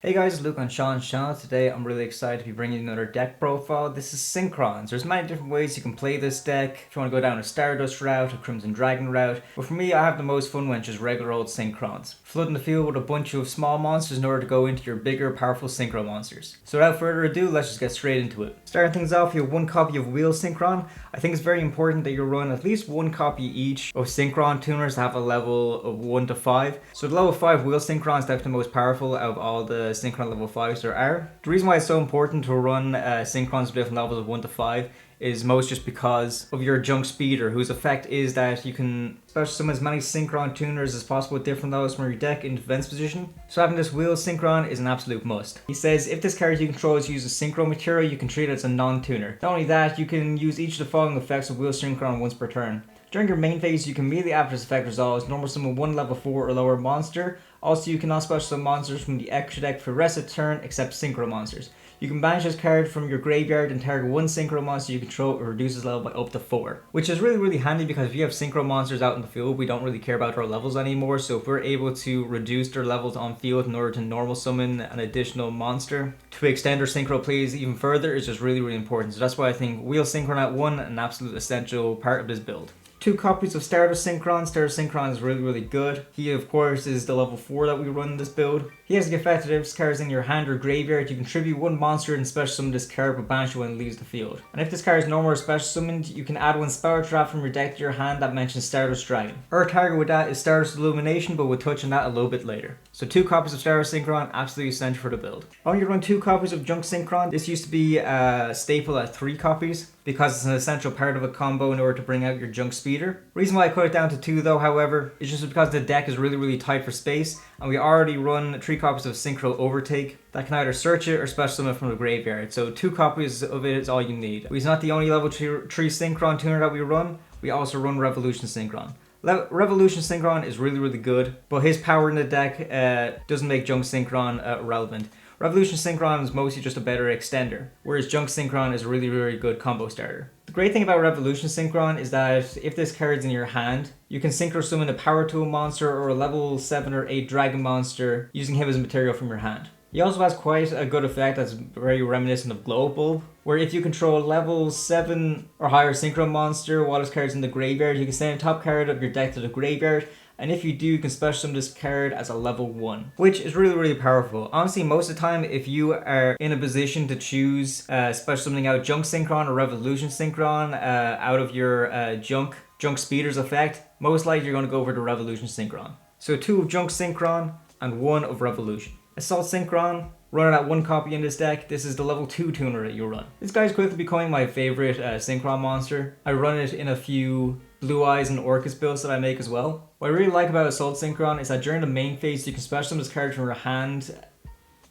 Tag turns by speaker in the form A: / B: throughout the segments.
A: Hey guys, it's Luke on Sean's channel. Today I'm really excited to be bringing you another deck profile. This is Synchron. There's many different ways you can play this deck. If you want to go down a Stardust route, a Crimson Dragon route. But for me, I have the most fun when just regular old Synchrons. Flooding the field with a bunch of small monsters in order to go into your bigger, powerful Synchro monsters. So without further ado, let's just get straight into it. Starting things off, you have one copy of Wheel Synchron. I think it's very important that you run at least one copy each of Synchron tuners to have a level of 1 to 5. So the level 5 Wheel Synchron is definitely the most powerful out of all the Synchron level 5s there are. The reason why it's so important to run Synchrons with different levels of 1 to 5 is most just because of your junk speeder, whose effect is that you can special summon as many Synchron tuners as possible with different levels from your deck in defense position. So having this Wheel Synchron is an absolute must. He says if this card you control uses Synchro material, you can treat it as a non-tuner. Not only that, you can use each of the following effects of Wheel Synchron once per turn. During your main phase, you can immediately after this effect resolves, normal summon one level 4 or lower monster. Also, you cannot special summon monsters from the extra deck for the rest of the turn except Synchro monsters. You can banish this card from your graveyard and target one Synchro monster you control or reduce its level by up to 4. Which is really handy because if you have Synchro monsters out in the field, we don't really care about their levels anymore. So if we're able to reduce their levels on field in order to normal summon an additional monster to extend our Synchro plays even further is just really important. So that's why I think Wheel Synchron at 1 an absolute essential part of this build. 2 copies of Stardust Synchron. Stardust Synchron is really good. He of course is the level 4 that we run in this build. He has the effect that if this card is in your hand or graveyard, you can tribute one monster and special summon this card but banish it when it leaves the field. And if this card is normal or special summoned, you can add one spell trap from your deck to your hand that mentions Stardust Dragon. Our target with that is Stardust Illumination, but we'll touch on that a little bit later. So 2 copies of Stardust Synchron, absolutely essential for the build. I want you to run 2 copies of Junk Synchron. This used to be a staple at 3 copies because it's an essential part of a combo in order to bring out your Junk Speeder. Reason why I cut it down to 2 though, however, is just because the deck is really tight for space, and we already run 3 copies of Synchro Overtake that can either search it or special summon from the graveyard. So 2 copies of it is all you need. He's not the only level 3 Synchron tuner that we run. We also run Revolution Synchron. Revolution Synchron is really good, but his power in the deck doesn't make Junk Synchron relevant. Revolution Synchron is mostly just a better extender, whereas Junk Synchron is a really good combo starter. The great thing about Revolution Synchron is that if this card's in your hand, you can Synchro summon a Power Tool monster or a level 7 or 8 Dragon monster using him as material from your hand. He also has quite a good effect that's very reminiscent of Glow Bulb, where if you control a level 7 or higher Synchro monster while this card's in the graveyard, you can send a top card of your deck to the graveyard, and if you do, you can special summon this card as a level 1, which is really powerful. Honestly, most of the time, if you are in a position to choose special summoning out Junk Synchron or Revolution Synchron out of your Junk Speeder's effect, most likely you're going to go for the Revolution Synchron. So 2 of Junk Synchron and 1 of Revolution. Assault Synchron, run it at 1 copy in this deck. This is the level 2 tuner that you run. This guy's quickly becoming my favorite Synchron monster. I run it in a few Blue Eyes and Orcus builds that I make as well. What I really like about Assault Synchron is that during the main phase you can special summon this card from your hand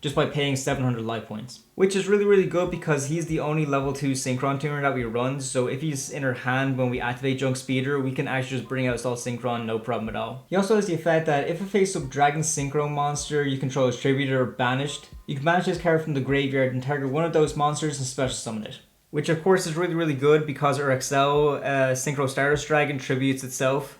A: just by paying 700 life points. Which is really good because he's the only level 2 Synchron tuner that we run, so if he's in our hand when we activate Junk Speeder, we can actually just bring out Assault Synchron no problem at all. He also has the effect that if a face-up Dragon Synchro monster you control is tributed or banished, you can banish this card from the graveyard and target one of those monsters and special summon it. Which of course is really good because our Accel Synchro Stardust Dragon tributes itself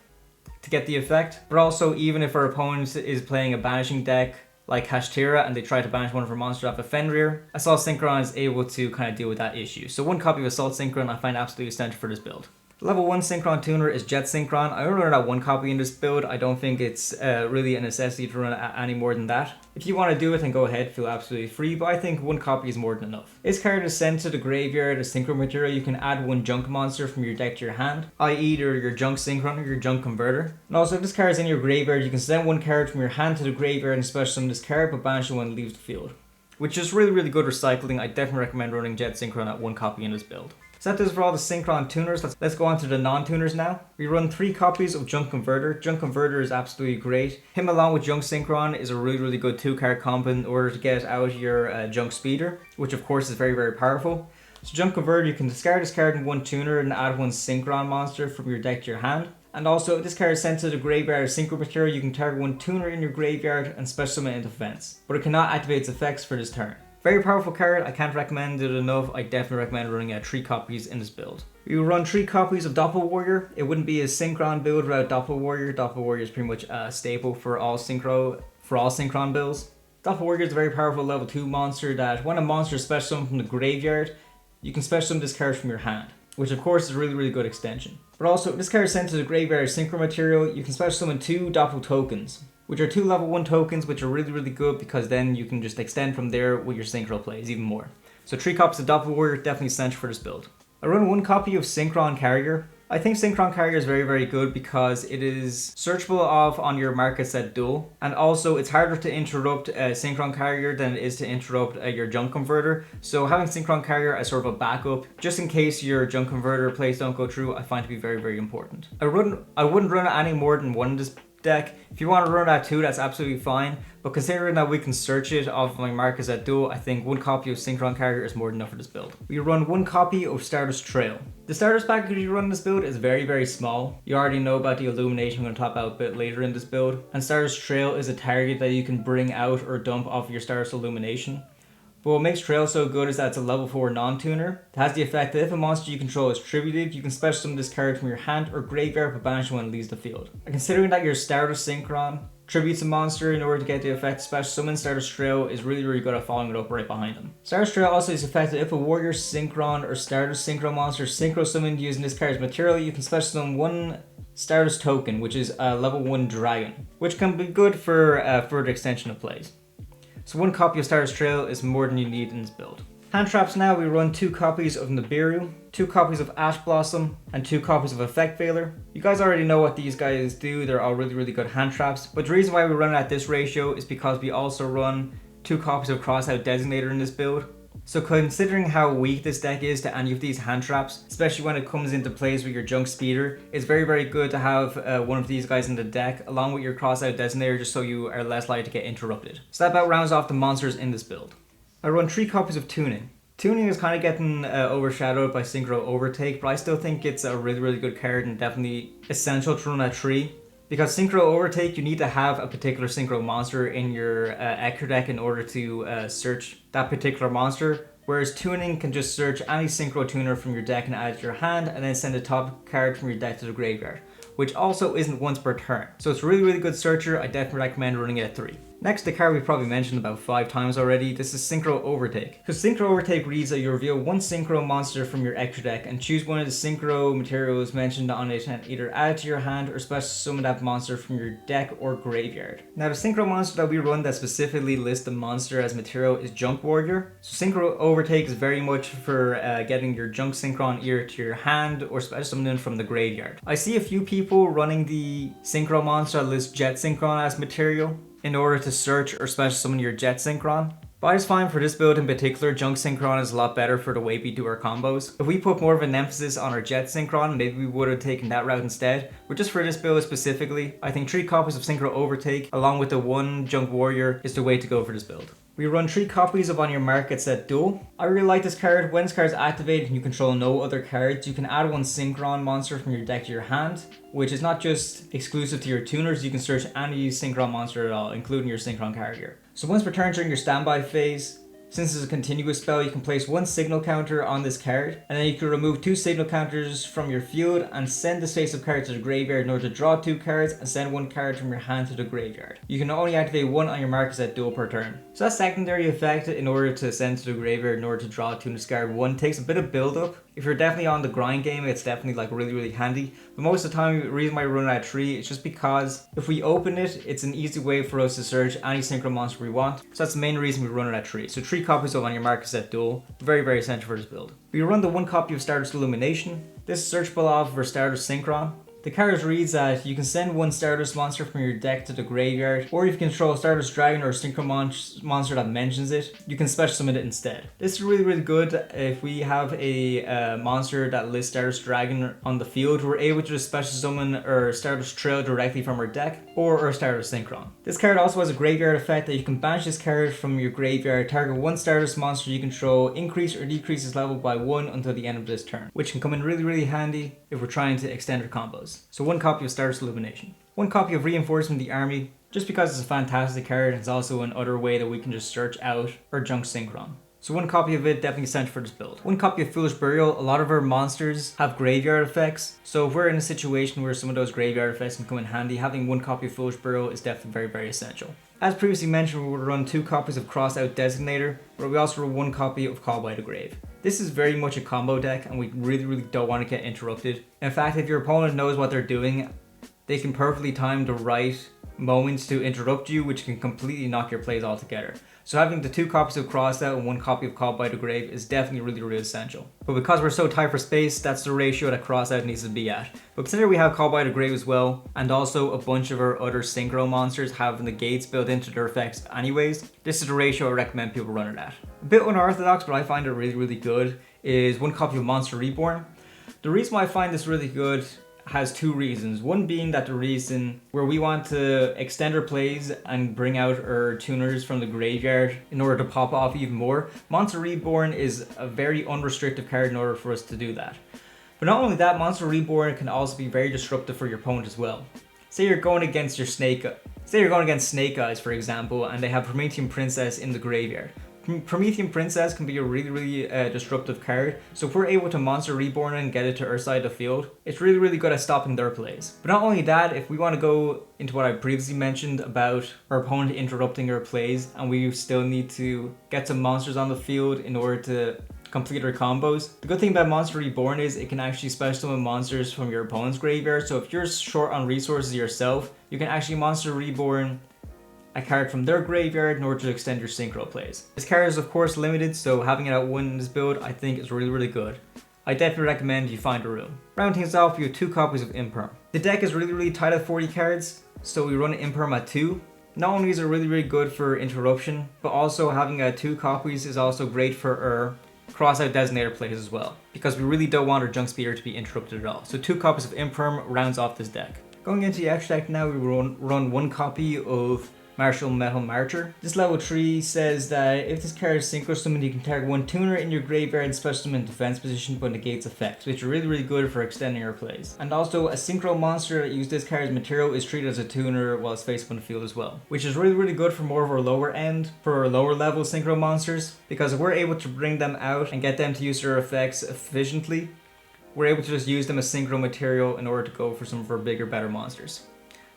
A: to get the effect. But also even if our opponent is playing a banishing deck like Hashtira and they try to banish one of her monsters off of Fenrir, Assault Synchron is able to kind of deal with that issue. So 1 copy of Assault Synchron I find absolutely essential for this build. Level 1 Synchron tuner is Jet Synchron. I only run it at 1 copy in this build. I don't think it's really a necessity to run it at any more than that. If you want to do it, then go ahead, feel absolutely free, but I think 1 copy is more than enough. This card is sent to the graveyard as Synchro material. You can add 1 Junk monster from your deck to your hand, i.e. either your Junk Synchron or your Junk Converter. And also if this card is in your graveyard, you can send 1 card from your hand to the graveyard and special summon this card, but banish it when it leaves the field. Which is really good recycling. I definitely recommend running Jet Synchron at 1 copy in this build. So that does for all the Synchron tuners. Let's go on to the non-tuners now. We run 3 copies of Junk Converter. Junk Converter is absolutely great. Him along with Junk Synchron is a really good 2-card combo in order to get out your Junk Speeder, which of course is very powerful. So Junk Converter, you can discard this card in 1 tuner and add 1 Synchron monster from your deck to your hand. And also, if this card is sent to the graveyard as Synchro material, you can target 1 tuner in your graveyard and special summon it into defense. But it cannot activate its effects for this turn. Very powerful card, I can't recommend it enough. I definitely recommend running 3 copies in this build. We will run 3 copies of Doppelwarrior. It wouldn't be a Synchron build without Doppelwarrior. Doppelwarrior is pretty much a staple for all Synchron builds. Doppelwarrior is a very powerful level 2 monster that when a monster is special summoned from the graveyard, you can special summon this card from your hand, which of course is a really good extension. But also, this card is sent to the graveyard synchro material, you can special summon 2 Doppel tokens, which are 2 level 1 tokens, which are really good because then you can just extend from there with your synchro plays even more. So 3 copies of Doppelwarrior, definitely essential for this build. I run 1 copy of Synchron Carrier. I think Synchron Carrier is very good because it is searchable off on your market set Duel, and also it's harder to interrupt Synchron Carrier than it is to interrupt your junk converter. So having Synchron Carrier as sort of a backup, just in case your junk converter plays don't go through, I find to be very important. I wouldn't run any more than 1 in this deck. If you want to run that 2, that's absolutely fine, but considering that we can search it off my markers at Duel, I think 1 copy of Synchron Carrier is more than enough for this build. We run 1 copy of Stardust Trail. The Stardust package you run in this build is very small. You already know about the Illumination, I'm going to top out a bit later in this build, and Stardust Trail is a target that you can bring out or dump off your Stardust Illumination. But what makes Trail so good is that it's a level 4 non-tuner. It has the effect that if a monster you control is tributed, you can special summon this card from your hand or graveyard but banish when it leaves the field. And considering that your Stardust Synchron tributes a monster in order to get the effect special summon, Stardust Trail is really good at following it up right behind them. Stardust Trail also is effective if a Warrior Synchron or Stardust Synchron monster synchro summoned using this card's material, you can special summon 1 Stardust token, which is a level 1 dragon, which can be good for further extension of plays. So 1 copy of Stardust Trail is more than you need in this build. Hand traps now, we run 2 copies of Nibiru, 2 copies of Ash Blossom, and 2 copies of Effect Veiler. You guys already know what these guys do, they're all really good hand traps, but the reason why we run it at this ratio is because we also run 2 copies of Crossout Designator in this build. So considering how weak this deck is to any of these hand traps, especially when it comes into plays with your junk speeder, it's very good to have one of these guys in the deck along with your Crossout Designator just so you are less likely to get interrupted. So that about rounds off the monsters in this build. I run 3 copies of Tuning. Tuning is kind of getting overshadowed by Synchro Overtake, but I still think it's a really good card and definitely essential to run at 3. Because Synchro Overtake, you need to have a particular Synchro monster in your Accel deck in order to search that particular monster, whereas Tuning can just search any Synchro tuner from your deck and add it to your hand, and then send a top card from your deck to the graveyard, which also isn't once per turn. So it's a really good searcher, I definitely recommend running it at 3. Next, the card we've probably mentioned about 5 times already, this is Synchro Overtake. Because Synchro Overtake reads that you reveal 1 Synchro monster from your extra deck and choose one of the Synchro materials mentioned on it and either add it to your hand or special summon that monster from your deck or graveyard. Now the Synchro monster that we run that specifically lists the monster as material is Junk Warrior. So Synchro Overtake is very much for getting your Junk Synchron either to your hand or special summoning from the graveyard. I see a few people running the Synchro monster that lists Jet Synchron as material in order to search or special summon your Jet Synchron. But I just find for this build in particular, Junk Synchron is a lot better for the way we do our combos. If we put more of an emphasis on our Jet Synchron, maybe we would have taken that route instead. But just for this build specifically, I think 3 copies of Synchro Overtake along with the 1 Junk Warrior is the way to go for this build. We run 3 copies of On Your Market Set Duel. I really like this card. When this card is activated and you control no other cards, you can add 1 Synchron monster from your deck to your hand, which is not just exclusive to your tuners, you can search any Synchron monster at all, including your Synchron Carrier. So once per turn during your standby phase, since it's a continuous spell, you can place 1 signal counter on this card, and then you can remove 2 signal counters from your field and send this face-up card to the graveyard in order to draw 2 cards and send 1 card from your hand to the graveyard. You can only activate 1 on your markers at Duel per turn. So that secondary effect in order to send to the graveyard in order to draw 2 and discard 1 takes a bit of build up. If you're definitely on the grind game, it's definitely like really handy. But most of the time, the reason why we run it at 3 is just because if we open it, it's an easy way for us to search any Synchro monster we want. So that's the main reason we run it at 3. So 3 copies of On Your Market Set Duel, very essential for this build. We run the 1 copy of Stardust Illumination. This is searchable off for Stardust Synchron. The card reads that you can send 1 Stardust monster from your deck to the graveyard, or if you control Stardust Dragon or a Synchro monster that mentions it, you can special summon it instead. This is really good if we have a monster that lists Stardust Dragon on the field. We're able to just special summon our Stardust Trail directly from our deck, or our Stardust Synchron. This card also has a graveyard effect that you can banish this card from your graveyard, target 1 Stardust monster you control, increase or decrease its level by 1 until the end of this turn, which can come in really handy if we're trying to extend our combos. So 1 copy of Stardust Illumination. 1 copy of Reinforcement of the Army, just because it's a fantastic card. It's also another way that we can just search out our Junk Synchron. So 1 copy of it, definitely essential for this build. 1 copy of Foolish Burial. A lot of our monsters have graveyard effects, so if we're in a situation where some of those graveyard effects can come in handy, having 1 copy of Foolish Burial is definitely very essential. As previously mentioned, we will run 2 copies of Crossout Designator, but we also run 1 copy of Call by the Grave. This is very much a combo deck, and we really don't want to get interrupted. In fact, if your opponent knows what they're doing, they can perfectly time the right moments to interrupt you, which can completely knock your plays altogether. So having the 2 copies of Crossout and 1 copy of Call by the Grave is definitely really essential. But because we're so tight for space, that's the ratio that Crossout needs to be at. But consider we have Call by the Grave as well, and also a bunch of our other synchro monsters have negates built into their effects anyways. This is the ratio I recommend people run it at. A bit unorthodox, but I find it really good, is 1 copy of Monster Reborn. The reason why I find this really good has 2 reasons. One being that the reason where we want to extend our plays and bring out our tuners from the graveyard in order to pop off even more. Monster Reborn is a very unrestricted card in order for us to do that. But not only that, Monster Reborn can also be very disruptive for your opponent as well. Say you're going against Snake Eyes, for example, and they have Promethean Princess in the graveyard. Promethean Princess can be a really disruptive card, so if we're able to Monster Reborn and get it to our side of the field, it's really good at stopping their plays. But not only that, if we want to go into what I previously mentioned about our opponent interrupting our plays, and we still need to get some monsters on the field in order to complete our combos. The good thing about Monster Reborn is it can actually special summon monsters from your opponent's graveyard, so if you're short on resources yourself, you can actually Monster Reborn a card from their graveyard in order to extend your synchro plays. This card is of course limited, so having it at 1 in this build I think is really good. I definitely recommend you find a room. Rounding things off, we have 2 copies of Imperm. The deck is really tight at 40 cards, so we run Imperm at 2. Not only is it really good for interruption, but also having 2 copies is also great for our Crossout Designator plays as well, because we really don't want our Junk Speeder to be interrupted at all. So 2 copies of Imperm rounds off this deck. Going into the extra deck now, we run 1 copy of Martial Metal Marcher. This level 3 says that if this card is synchro summoned, you can target 1 tuner in your graveyard and special summon in defense position but negates effects, which are really good for extending your plays. And also a synchro monster that uses this card's material is treated as a tuner while it's face up on the field as well, which is really good for more of our lower end, for our lower level synchro monsters, because if we're able to bring them out and get them to use their effects efficiently, we're able to just use them as synchro material in order to go for some of our bigger, better monsters.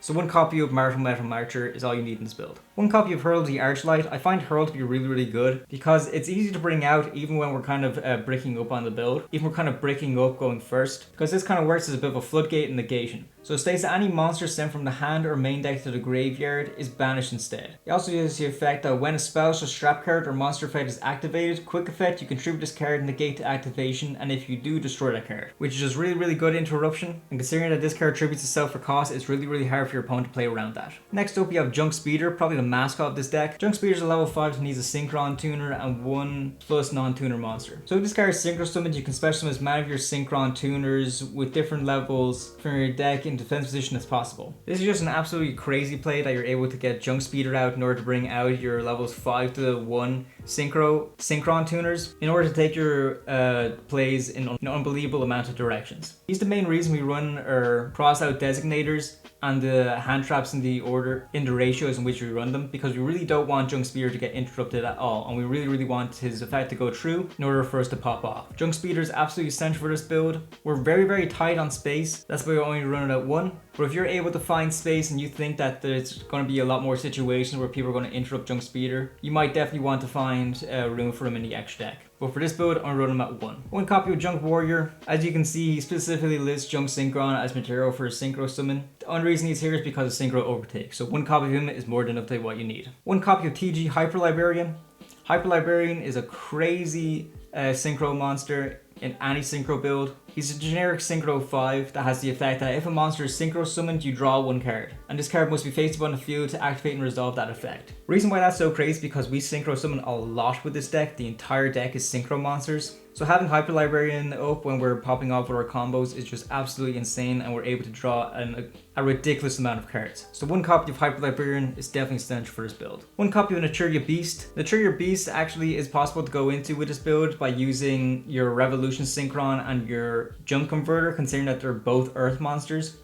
A: So 1 copy of Martial Metal Marcher is all you need in this build. 1 copy of Herald the Archlight. I find Herald to be really good because it's easy to bring out even when we're kind of breaking up on the build. Even we're kind of breaking up going first, because this kind of works as a bit of a floodgate and negation. So it states that any monster sent from the hand or main deck to the graveyard is banished instead. It also uses the effect that when a spell, trap card, or monster effect is activated, quick effect, you contribute this card negate to activation, and if you do, destroy that card. Which is just really good interruption, and considering that this card tributes itself for cost, it's really hard for your opponent to play around that. Next up, you have Junk Speeder, probably the mascot of this deck. Junk Speeder is a level 5 that needs a Synchron tuner and 1+ non-tuner monster. So if this card is synchro summoned, you can special summon as many of your Synchron tuners with different levels from your deck in defense position as possible. This is just an absolutely crazy play that you're able to get Junk Speeder out in order to bring out your levels 5 to 1 Synchron tuners in order to take your plays in an unbelievable amount of directions. He's the main reason we run our Crossout Designators and the hand traps in the ratios in which we run them, because we really don't want Junk Speeder to get interrupted at all, and we really want his effect to go through in order for us to pop off. Junk Speeder is absolutely essential for this build. We're very tight on space, that's why we only run it at 1, but if you're able to find space and you think that there's going to be a lot more situations where people are going to interrupt Junk Speeder, you might definitely want to find room for him in the extra deck. But for this build, I'm running him at 1. 1 copy of Junk Warrior. As you can see, he specifically lists Junk Synchron as material for his synchro summon. The only reason he's here is because of Synchro Overtake, so 1 copy of him is more than enough to what you need. 1 copy of TG Hyper Librarian. Hyper Librarian is a crazy synchro monster in any synchro build. He's a generic synchro 5 that has the effect that if a monster is synchro summoned, you draw 1 card, and this card must be face up on the field to activate and resolve that effect. Reason why that's so crazy is because we synchro summon a lot with this deck. The entire deck is synchro monsters, so having Hyper Librarian up when we're popping off with our combos is just absolutely insane, and we're able to draw a ridiculous amount of cards. So 1 copy of Hyper Librarian is definitely essential for this build. 1 copy of Naturia Beast. Naturia Beast actually is possible to go into with this build by using your Revolution Synchron and your Junk Converter, considering that they're both Earth monsters.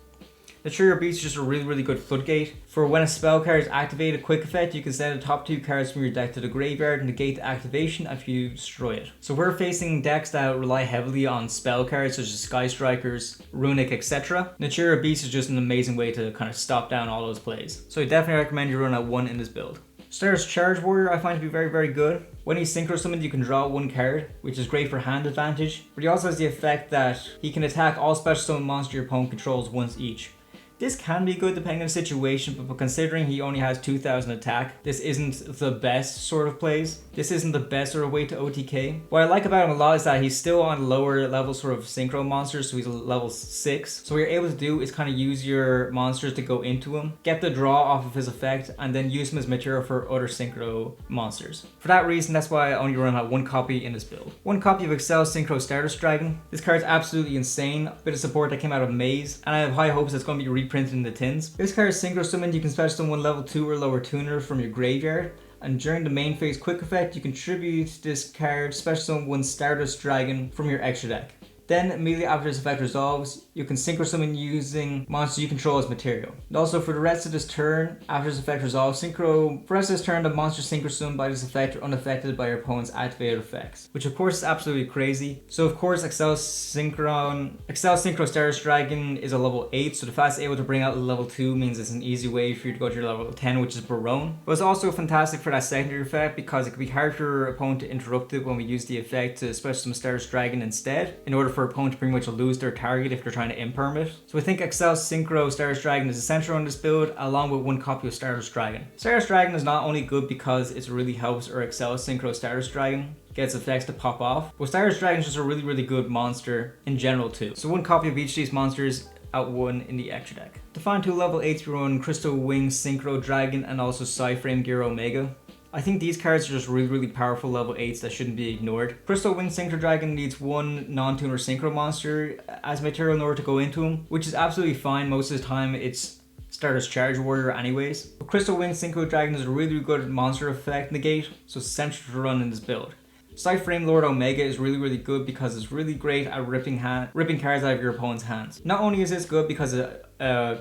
A: The Trigger Beast is just a really good floodgate. For when a spell card is activated, quick effect, you can send the top 2 cards from your deck to the graveyard and negate the activation after you destroy it. So we're facing decks that rely heavily on spell cards such as Sky Strikers, Runic, etc. The Trigger Beast is just an amazing way to kind of stop down all those plays. So I definitely recommend you run at 1 in this build. Stardust Charge Warrior I find to be very good. When he's synchro summoned, you can draw 1 card, which is great for hand advantage, but he also has the effect that he can attack all special summon monsters your opponent controls once each. This can be good depending on the situation, but considering he only has 2000 attack, this isn't the best sort of plays. This isn't the best sort of way to OTK. What I like about him a lot is that he's still on lower level sort of synchro monsters, so he's level 6. So what you're able to do is kind of use your monsters to go into him, get the draw off of his effect, and then use him as material for other synchro monsters. For that reason, that's why I only run out 1 copy in this build. 1 copy of Accel Synchro Stardust Dragon. This card is absolutely insane. A bit of support that came out of Maze, and I have high hopes it's going to be reprinted in the tins. This card is synchro summoned. You can special summon 1 level 2 or lower tuner from your graveyard, and during the main phase quick effect you contribute this card, special summon 1 Stardust Dragon from your extra deck. Then immediately after this effect resolves, you can synchro summon using monsters you control as material. And also for the rest of this turn, after this effect resolves, for the rest of this turn the monsters synchro summoned by this effect are unaffected by your opponent's activated effects, which of course is absolutely crazy. So of course Accel Synchro Stardust Dragon is a level 8, so the fact it's able to bring out a level 2 means it's an easy way for you to go to your level 10, which is Baronne. But it's also fantastic for that secondary effect because it can be hard for your opponent to interrupt it when we use the effect to special summon Stardust Dragon instead, in order for our opponent to pretty much lose their target if they're trying to imperm it. So I think Accel Synchro Stardust Dragon is essential on this build, along with 1 copy of Stardust Dragon. Stardust Dragon is not only good because it really helps our Accel Synchro Stardust Dragon gets effects to pop off, but Stardust Dragon is just a really good monster in general too. So 1 copy of each of these monsters out 1 in the extra deck. To find 2 level 8s, we run Crystal Wing Synchro Dragon and also PSY-Framelord Omega. I think these cards are just really powerful level 8s that shouldn't be ignored. Crystal Wing Synchro Dragon needs 1 non-tuner synchro monster as material in order to go into him, which is absolutely fine. Most of the time it's Stardust Charge Warrior anyways. But Crystal Wing Synchro Dragon is a really good monster effect negate, so it's essential to run in this build. PSY-Framelord Omega is really good because it's really great at ripping cards out of your opponent's hands. Not only is this good because it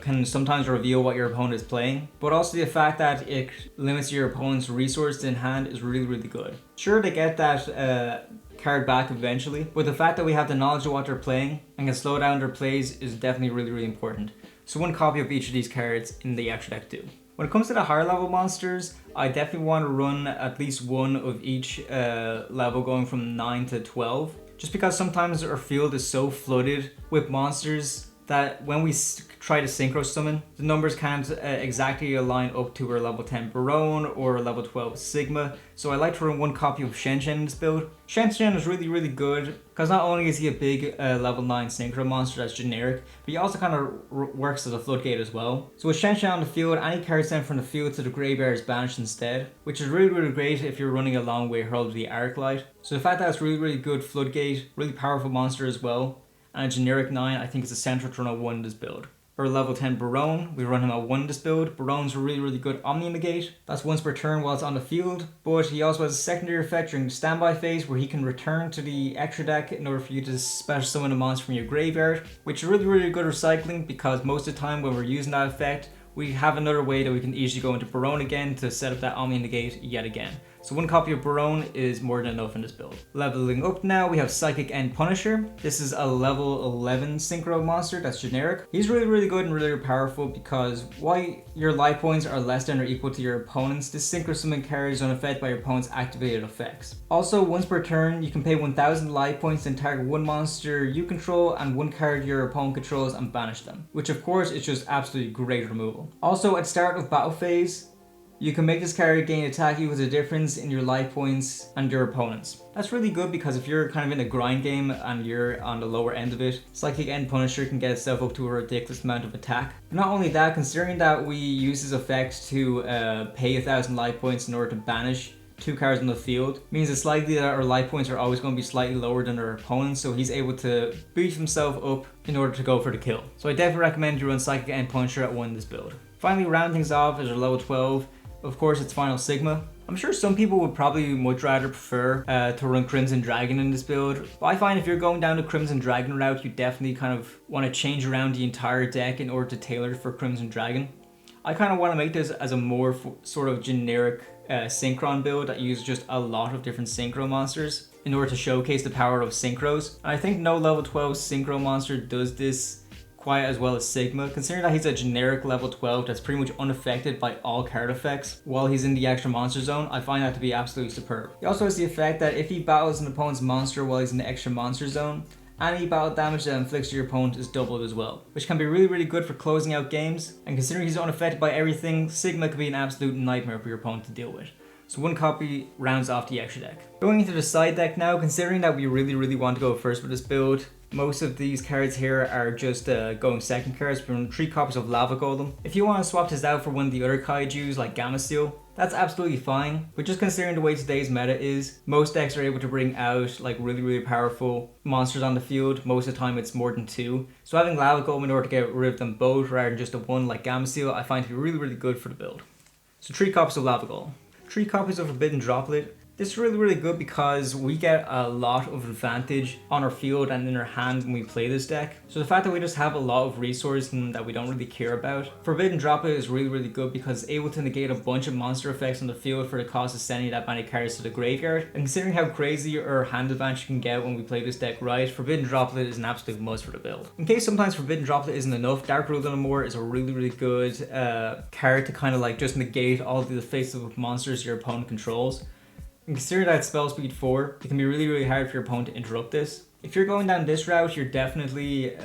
A: can sometimes reveal what your opponent is playing, but also the fact that it limits your opponent's resources in hand is really good. Sure, they get that card back eventually, but the fact that we have the knowledge of what they're playing and can slow down their plays is definitely really important. So 1 copy of each of these cards in the extra deck too. When it comes to the higher level monsters, I definitely want to run at least 1 of each level going from 9 to 12. Just because sometimes our field is so flooded with monsters that when we try to synchro summon, the numbers can't exactly align up to our level 10 Baronne or level 12 Sigma. So I like to run 1 copy of Shenshen in this build. Shenshen is really good because not only is he a big level 9 synchro monster that's generic, but he also kind of works as a floodgate as well. So with Shenshen on the field, any card sent from the field to the graveyard is banished instead, which is really great if you're running along with Herald of the Arclight. So the fact that it's really good floodgate, really powerful monster as well, and a generic 9, I think it's essential to run a 1 in this build. Or level 10 Baronne, we run him at 1 in this build. Baronne's a really good Omni Negate. That's once per turn while it's on the field, but he also has a secondary effect during the standby phase where he can return to the extra deck in order for you to special summon a monster from your graveyard, which is really good recycling because most of the time when we're using that effect, we have another way that we can easily go into Baronne again to set up that Omni Negate yet again. So 1 copy of Baronne is more than enough in this build. Leveling up now, we have Psychic End Punisher. This is a level 11 synchro monster that's generic. He's really good and really powerful because while your life points are less than or equal to your opponent's, this synchro summon carries on effect by your opponent's activated effects. Also, once per turn, you can pay 1000 life points and target 1 monster you control and 1 card your opponent controls and banish them, which of course is just absolutely great removal. Also, at start of battle phase, you can make this card gain attack equals the difference in your life points and your opponent's. That's really good because if you're kind of in a grind game and you're on the lower end of it, Psychic End Punisher can get itself up to a ridiculous amount of attack. But not only that, considering that we use this effect to pay 1000 life points in order to banish 2 cards on the field, means it's likely that our life points are always going to be slightly lower than our opponents, so he's able to beat himself up in order to go for the kill. So I definitely recommend you run Psychic End Punisher at 1 in this build. Finally, round things off is our level 12. Of course, it's Final Sigma. I'm sure some people would probably much rather prefer to run Crimson Dragon in this build, but I find if you're going down the Crimson Dragon route, you definitely kind of want to change around the entire deck in order to tailor it for Crimson Dragon. I kind of want to make this as a more sort of generic Synchron build that uses just a lot of different Synchro monsters in order to showcase the power of Synchros. And I think no level 12 Synchro monster does this quite as well as Sigma, considering that he's a generic level 12 that's pretty much unaffected by all card effects while he's in the extra monster zone. I find that to be absolutely superb. He also has the effect that if he battles an opponent's monster while he's in the extra monster zone, any battle damage that inflicts to your opponent is doubled as well, which can be really good for closing out games, and considering he's unaffected by everything, Sigma can be an absolute nightmare for your opponent to deal with. So one copy rounds off the extra deck. Going into the side deck now, considering that we really want to go first with this build, most of these cards here are just going second cards. We run 3 copies of Lava Golem. If you want to swap this out for one of the other kaijus like Gamma Steel, that's absolutely fine, but just considering the way today's meta is, most decks are able to bring out like really powerful monsters on the field. Most of the time it's more than 2. So having Lava Golem in order to get rid of them both rather than just a one like Gamma Steel, I find to be really good for the build. So 3 copies of Lava Golem. 3 copies of Forbidden Droplet. This is really good because we get a lot of advantage on our field and in our hand when we play this deck. So the fact that we just have a lot of resources that we don't really care about. Forbidden Droplet is really good because it's able to negate a bunch of monster effects on the field for the cost of sending that many cards to the graveyard. And considering how crazy our hand advantage can get when we play this deck right, Forbidden Droplet is an absolute must for the build. In case sometimes Forbidden Droplet isn't enough, Dark Rule More is a really good card to kind of like just negate all the faceless monsters your opponent controls. And consider that spell speed 4, it can be really hard for your opponent to interrupt this. If you're going down this route, you're definitely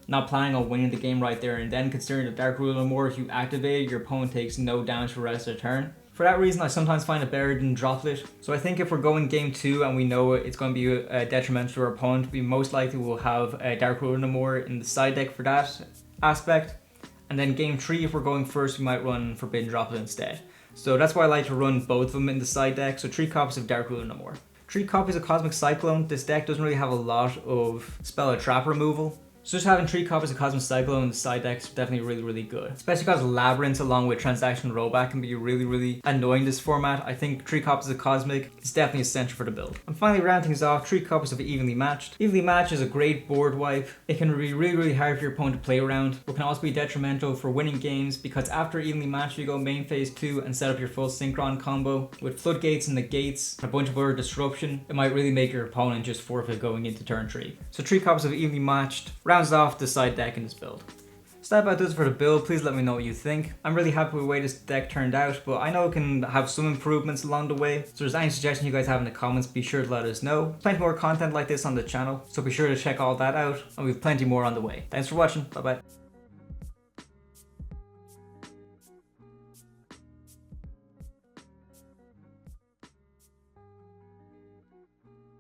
A: not planning on winning the game right there and then, considering the Dark Ruler more, if you activate it, your opponent takes no damage for the rest of the turn. For that reason, I sometimes find it better than Droplet. So I think if we're going game 2 and we know it's going to be detrimental to our opponent, we most likely will have Dark Ruler more in the side deck for that aspect. And then game 3, if we're going first, we might run Forbidden Droplet instead. So that's why I like to run both of them in the side deck. So 3 copies of Dark Ruler No More. 3 copies of Cosmic Cyclone. This deck doesn't really have a lot of spell or trap removal. So just having 3 copies of Cosmic Cyclone in the side deck is definitely really good. Especially because Labyrinth along with Transaction Rollback can be really annoying this format. I think 3 copies of Cosmic is definitely essential for the build. And finally, round things off, 3 copies of Evenly Matched. Evenly Matched is a great board wipe. It can be really hard for your opponent to play around, but can also be detrimental for winning games because after Evenly Matched you go main phase 2 and set up your full Synchron combo. With Floodgates and Negates and a bunch of other disruption, it might really make your opponent just forfeit going into turn 3. So 3 copies of Evenly Matched rounds off the side deck in this build. So that about does it for the build. Please let me know what you think. I'm really happy with the way this deck turned out, but I know it can have some improvements along the way. So if there's any suggestions you guys have in the comments, be sure to let us know. Plenty more content like this on the channel, so be sure to check all that out, and we have plenty more on the way. Thanks for watching. Bye bye.